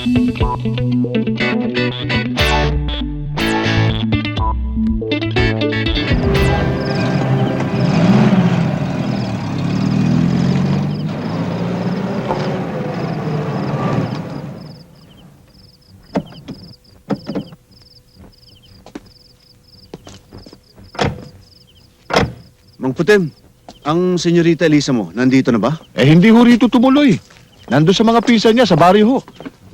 Mang Putem, ang senyorita Elisa mo, nandito na ba? Eh, hindi ho rito tumuloy. Nandun sa mga pisa niya, sa baryo ho.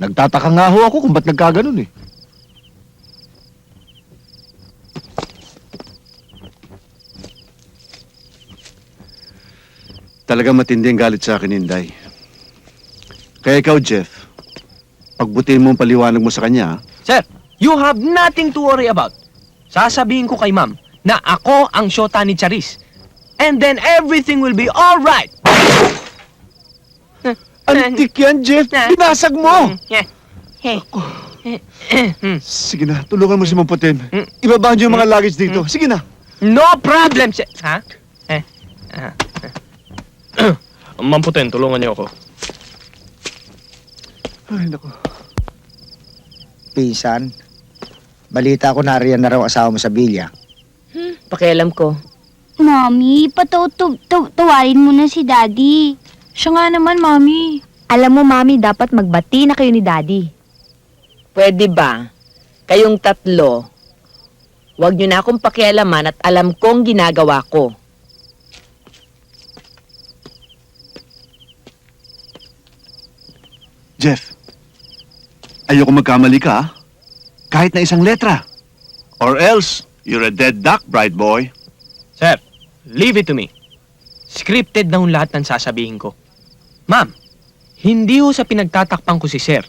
Nagtataka nga ho ako kung ba't nagkaganon eh. Talagang matindi ang galit sa akin, Inday. Kaya ikaw, Jeff, pagbutin mo ang paliwanag mo sa kanya, Sir, you have nothing to worry about. Sasabihin ko kay ma'am na ako ang syota ni Charis. And then everything will be all right. Antik yan, Jeff! Binasag mo! Hmm. Sige na, tulungan mo si Mang Putem. Ibaba niyo yung mga luggage dito. Sige na. No problem, sir. Ha? Mamputen, tulungan niyo ako. Ay, naku. Pinsan, balita ko nariyan na raw asawa mo sa bilya. Pakialam ko. Mami, patawarin mo na si Daddy. Siya nga naman, Mami. Alam mo, Mami, dapat magbati na kayo ni Daddy. Pwede ba? Kayong tatlo, huwag niyo na akong pakialaman at alam kong ginagawa ko. Jeff, ayoko magkamali ka, ha? Kahit na isang letra. Or else, you're a dead duck, bright boy. Sir, leave it to me. Scripted na lahat ng sasabihin ko. Ma'am, hindi ho sa pinagtatakpan ko si Sir.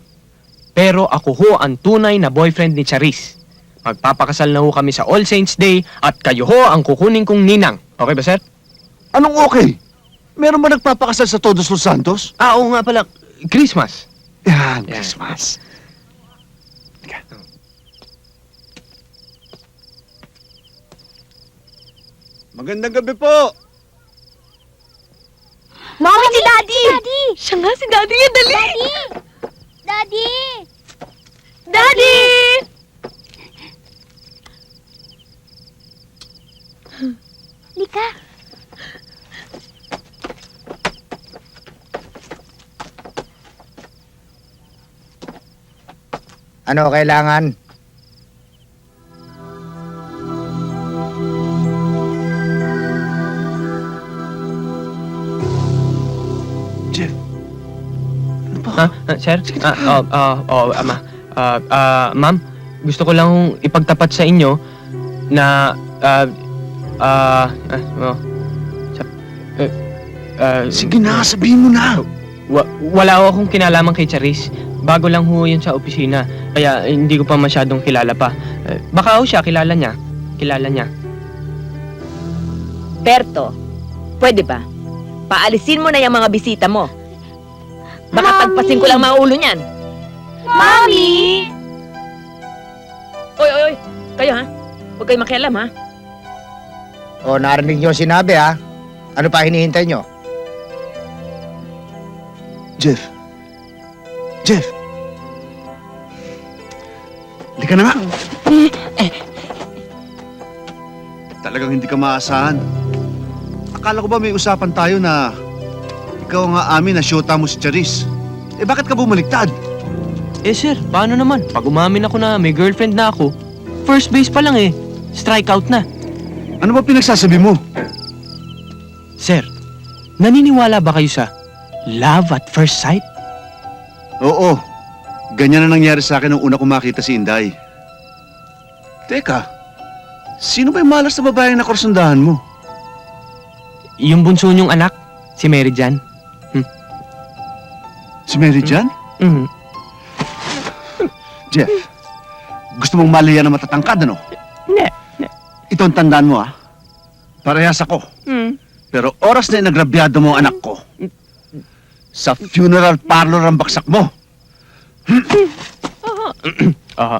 Pero ako ho ang tunay na boyfriend ni Charis. Magpapakasal na ho kami sa All Saints Day at kayo ho ang kukunin kong ninang. Okay ba, Sir? Anong okay? Meron ba nagpapakasal sa Todos los Santos? Oo nga pala, Christmas. Yan, Yan. Christmas. Magandang gabi po! Mami, si Daddy! Siya nga si Daddy. Dali! Daddy! Daddy! Lika. Ano kailangan? Jeff, Ha? Sir? Ma'am, gusto ko lang ipagtapat sa inyo na, sige na, sabihin mo na. wala ho akong kinalaman kay Charis. Bago lang ho yun sa opisina, kaya hindi ko pa masyadong kilala pa. Baka ho siya, kilala niya. Kilala niya. Berto, pwede ba? Paalisin mo na yung mga bisita mo. Baka Mami! tagpasin ko lang mga ulo niyan. Mami! Oy! Kayo ha? Huwag kayo makialam ha? O narinig niyo sinabi ha? Ano pa hinihintay niyo? Jeff. Jeff. Lika na nga. Talagang hindi ka maasahan. Akala ko ba may usapan tayo na ikaw nga amin na syota mo si Charis. Eh bakit ka bumaliktad? Eh sir, paano naman? Pag umamin ako na may girlfriend na ako, first base pa lang eh. Strikeout na. Ano ba pinagsasabi mo? Sir, naniniwala ba kayo sa love at first sight? Oo. Ganyan na nangyari sa akin nung una ko makita si Inday. Teka, sino ba yung malas na babaeng na kursundahan mo? Yung bunso niyong anak, si Mary Jan. Si Mary Jan? Mhm. Jeff, gusto mong maliyan na matatangkad, ano? Hindi. Ito ang tandaan mo, ha? Parehas ako. Pero oras na inagrabyado mo ang anak ko. Sa funeral parlor ang baksak mo. Aha.